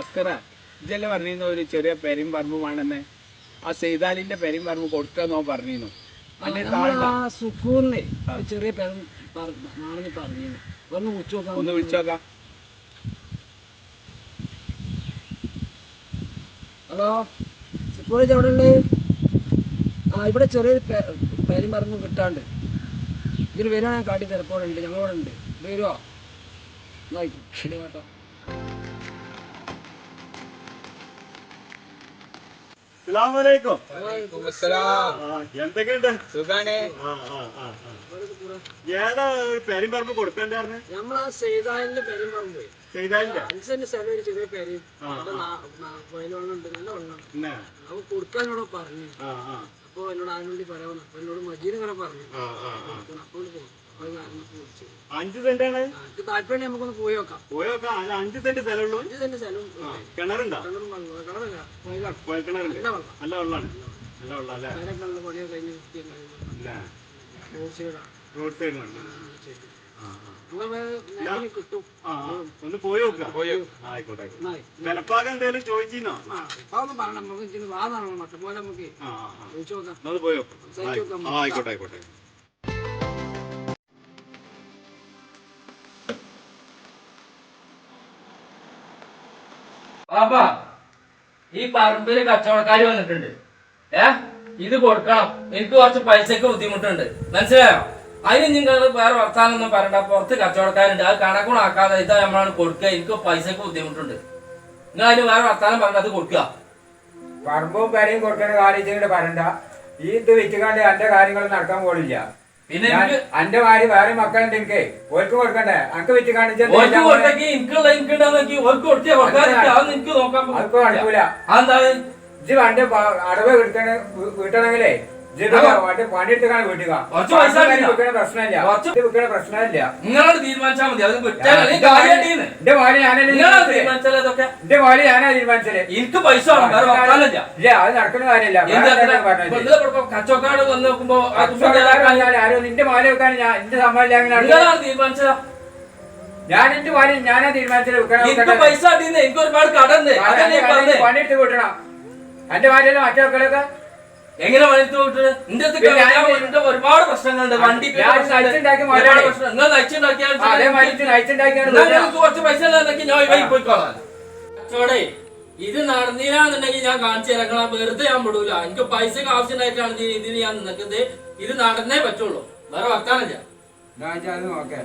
അസ്കറ ഇതെല്ലാം പറഞ്ഞിരുന്നു ഒരു ചെറിയ പെരും പറമ്പുമാണെന്ന്. ആ സെയ്താലിന്റെ പെരും പറമ്പ് കൊടുക്കാന്നോ പറഞ്ഞിരുന്നു. സുക്കൂറിന് ചെറിയ നാളെ പറഞ്ഞിരുന്നു. ഒന്ന് വിളിച്ചോക്കാം. ഹലോ, സുക്കൂർ എവിടെ ഉണ്ട്? ഇവിടെ ചെറിയൊരു പെരും പറമ്പ് കിട്ടാണ്ട്. ഇതിന് വരുവാ, ഞാൻ കാട്ടി തിരക്കോടുണ്ട്, ഞങ്ങളോടെ ഉണ്ട്. വരുമോ? ശരി കേട്ടോ. എന്തൊക്കെയുണ്ട്? സുഖാണ്. ഏതാ പെരും പറമ്പ് കൊടുക്കണ്ടായിരുന്നു? നമ്മളാ സെയ്താലിന്റെ പെരും പറമ്പ്. ചെയ്താലിന്റെ 5 സെന്റ് സ്ഥലം, ഒരു ചെറിയ പെരും, വയലുണ്ട്, നല്ല വെള്ളം. അപ്പൊ കൊടുക്കാനോട് പറഞ്ഞു. അപ്പൊ എന്നോട് അതിനോട് പറയാൻ, അപ്പൊ എന്നോട് മജീദ് ഇങ്ങനെ പറഞ്ഞു. അപ്പോൾ പോകും. 5 സെന്റാണ് താല്പര്യം, നമുക്കൊന്ന് പോയി നോക്കാം. 5 സെന്റ് സ്ഥലമുള്ളൂ. 5 സെന്റ് സ്ഥലം. കിണറുണ്ടോ? കിണറില്ല, കിണറുണ്ട്. നല്ല വെള്ളം. നല്ല വെള്ളമാണ്. നല്ല വെള്ളം അല്ലേ? അതിനൊക്കെ പണിയൊക്കെ കഴിഞ്ഞ് റോഡ് സൈഡിലാണ്. കിട്ടും. ഒന്ന് പോയി നോക്കാം. ആയിക്കോട്ടെ. വിലപ്പാകം എന്തേലും ചോദിച്ചിരുന്നോ? അതൊന്നും പറഞ്ഞ നമുക്ക് വാദമാണല്ലോ, മറ്റപോലെ നമുക്ക് ചോദിച്ചു നോക്കാം. പോയി നോക്കാം. ആയിക്കോട്ടെ ആയിക്കോട്ടെ. പാപ്പാ, ഈ പറമ്പില് കച്ചവടക്കാര് വന്നിട്ടുണ്ട്. ഇത് കൊടുക്കണം, എനിക്ക് കുറച്ച് പൈസക്ക് ബുദ്ധിമുട്ടുണ്ട്, മനസ്സിലായോ? അതിന് നിങ്ങൾ വേറെ വർത്താനൊന്നും പറയണ്ട. പുറത്ത് കച്ചവടക്കാരുണ്ട്, അത് കണക്കുണാക്കാതെ ഇതാ നമ്മളാണ് കൊടുക്കുക. എനിക്ക് പൈസക്ക് ബുദ്ധിമുട്ടുണ്ട്. നിങ്ങൾ അതിന് വേറെ വർത്താനം പറഞ്ഞ അത് കൊടുക്കുക. പറമ്പും പേരയും കൊടുക്കണ കാര്യം പറയണ്ട. ഈ ഇത് വിറ്റുകാണ്ട് എന്റെ കാര്യങ്ങൾ നടക്കാൻ പോലില്ല. പിന്നെ എന്റെ ഭാര്യ വേറെ മക്കളുണ്ട്, എനിക്ക് ഓർക്ക് കൊടുക്കണ്ടേ? അനക്ക് വിറ്റ് കാണിച്ചു എനിക്ക് നടക്കൂല. ഇജ്ജ് വണ്ടി അടവ് എടുക്കണ വീട്ടണെങ്കിലേ പണിയെടുത്താണ് വീട്ടുക. പ്രശ്നമില്ല, വിൽക്കണ പ്രശ്നമില്ല. നിങ്ങളോട് തീരുമാനിച്ചാൽ മതി. എന്റെ ഭാര്യ ഞാനാ തീരുമാനിച്ചത്. എനിക്ക് പൈസ ഇല്ല, അത് നടക്കുന്ന കാര്യമില്ല. കച്ചവടക്കാട് വന്ന് നോക്കുമ്പോ ആരോ നിന്റെ മാല വെക്കാൻ എന്റെ സമ്മതം തീരുമാനിച്ചതാ. ഞാൻ എന്റെ ഭാര്യ ഞാനാ തീരുമാനിച്ചത്. പൈസ എനിക്ക് ഒരുപാട് കടന്ന് പണിയെടുത്ത് കൂട്ടണം. എന്റെ ഭാര്യയല്ലേ മറ്റേ മക്കളൊക്കെ എങ്ങനെ വലുത്ത് വിട്ടത്? നിന്റെ ഒരുപാട് പ്രശ്നങ്ങളുണ്ട്. വണ്ടി കുറച്ച് പൈസ ഞാൻ പോയിക്കോളാം. കച്ചവടേ, ഇത് നടന്നില്ലാന്നുണ്ടെങ്കിൽ ഞാൻ കാണിച്ചു തരാം. വെറുതെ ഞാൻ വിടൂല. എനിക്ക് പൈസക്ക് ആവശ്യമായിട്ടാണ് ഇതിന് ഞാൻ നിൽക്കുന്നത്. ഇത് നടന്നേ പറ്റുള്ളൂ, വേറെ വർത്താനില്ല. ഓക്കെ.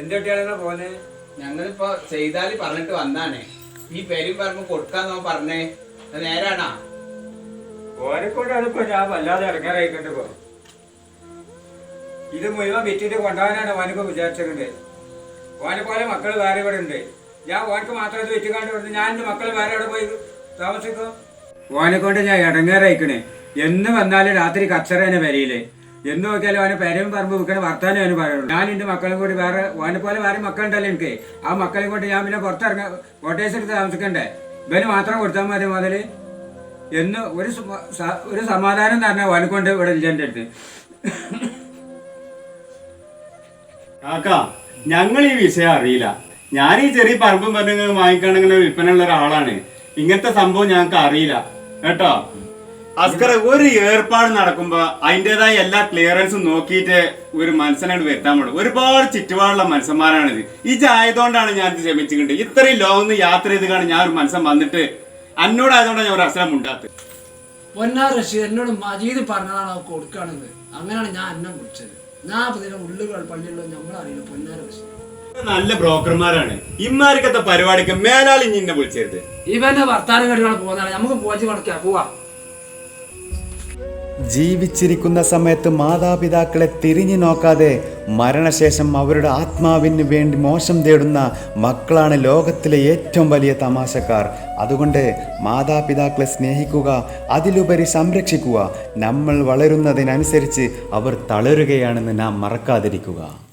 എന്തൊക്കെയാണ് പോന്നെ? ഞങ്ങളിപ്പോ സെയ്താലി പറഞ്ഞിട്ട് വന്നാണേ. ഈ പെരും പറമ്പ് കൊടുക്കാന്നോ പറഞ്ഞേ, നേരാണാ? ഓനെക്കൊണ്ട് അതിപ്പോ ഞാൻ വല്ലാതെ ഇറങ്ങാറായിക്കണ്ട്. ഇപ്പൊ ഇത് മുഴുവൻ വിറ്റിട്ട് കൊണ്ടുപോകാനാണ് ഓനിപ്പോ വിചാരിച്ചിട്ടുണ്ട്. ഓനെ പോലെ മക്കള് വേറെ ഇവിടെ ഉണ്ട്. ഞാൻ ഓനക്ക് മാത്രം ഇത് വിറ്റുകാണ്ട് കൊടുത്ത് ഞാൻ എന്റെ മക്കള് വേറെ അവിടെ പോയി താമസിക്കും. ഓനെക്കൊണ്ട് ഞാൻ ഇടങ്ങാറായിക്കണേ. എന്ന് വന്നാലും രാത്രി കച്ചറേനെ വരിയില്ലേ. എന്ന് നോക്കിയാലും അവനെ പെരയും പറമ്പ് വിൽക്കണ വർത്താനം അവന് പറയുള്ളൂ. ഞാൻ എന്റെ മക്കളും കൂടി വേറെ ഓനെ പോലെ വേറെ മക്കളുണ്ടല്ലോ എനിക്ക്. ആ മക്കളെ കൊണ്ട് ഞാൻ പിന്നെ പുറത്തിറങ്ങ കോട്ടേഴ്സ് എടുത്ത് താമസിക്കണ്ടേ? ഇവന് മാത്രം കൊടുത്താൽ മതി മുതല് എന്ന് ഒരു സമാധാനം തന്നെ ഓനെ കൊണ്ട് ഇവിടെ ഇല്ല എൻ്റെ അടുത്ത്. കാക്കാ, ഞങ്ങൾ ഈ വിഷയം അറിയില്ല. ഞാൻ ഈ ചെറിയ പറമ്പും പറഞ്ഞ വാങ്ങിക്കണമെങ്കിൽ വിൽപ്പനയുള്ള ഒരാളാണ്. ഇങ്ങനത്തെ സംഭവം ഞങ്ങൾക്ക് അറിയില്ല കേട്ടോ. അസ്കർ, ഒരു ഏർപ്പാട് നടക്കുമ്പോ അതിൻ്റെതായ എല്ലാ ക്ലിയറൻസും നോക്കിയിട്ട് ഒരു മനസ്സിനായിട്ട് വരുത്താൻ പറ്റും. ഒരുപാട് ചുറ്റുപാടുള്ള മനുഷ്യന്മാരാണിത്. ഇതായതുകൊണ്ടാണ് ഞാൻ ഇത് ക്ഷമിച്ചിട്ടുണ്ട്. ഇത്രയും ലോങ് യാത്ര ചെയ്ത് കാണാൻ ഞാൻ ഒരു മനസ്സൻ വന്നിട്ട് എന്നോടായതുകൊണ്ടാണ് ഞാൻ ഒരു അസലം ഉണ്ടാത്തത്. പൊന്നാർ റഷീദ് എന്നോട് മജീദ് പറഞ്ഞതാണ് അത് കൊടുക്കുകയാണെന്ന്. അങ്ങനെയാണ് ഞാൻ എന്നെ വിളിച്ചത്. ഞാൻ ഇതിനെ ഉള്ളുകൾ പള്ളിയുള്ള നമ്മളറിയില്ല. പൊന്നാർ റഷീദ് നല്ല ബ്രോക്കർമാരാണ്. ഇമാർക്കത്തെ പരിപാടിക്ക് മേലാൽ ഇന്നെ വിളിച്ചരുത്. ഇവന്റെ വർത്താനം കേട്ടുകൾ പോകുന്നതാണ്. നമുക്ക് പോയി കൊടുക്കാം, പോവാ. ജീവിച്ചിരിക്കുന്ന സമയത്ത് മാതാപിതാക്കളെ തിരിഞ്ഞു നോക്കാതെ മരണശേഷം അവരുടെ ആത്മാവിന് വേണ്ടി മോശം തേടുന്ന മക്കളാണ് ലോകത്തിലെ ഏറ്റവും വലിയ തമാശക്കാർ. അതുകൊണ്ട് മാതാപിതാക്കളെ സ്നേഹിക്കുക, അതിലുപരി സംരക്ഷിക്കുക. നമ്മൾ വളരുന്നതിനനുസരിച്ച് അവർ തളരുകയാണെന്ന് നാം മറക്കാതിരിക്കുക.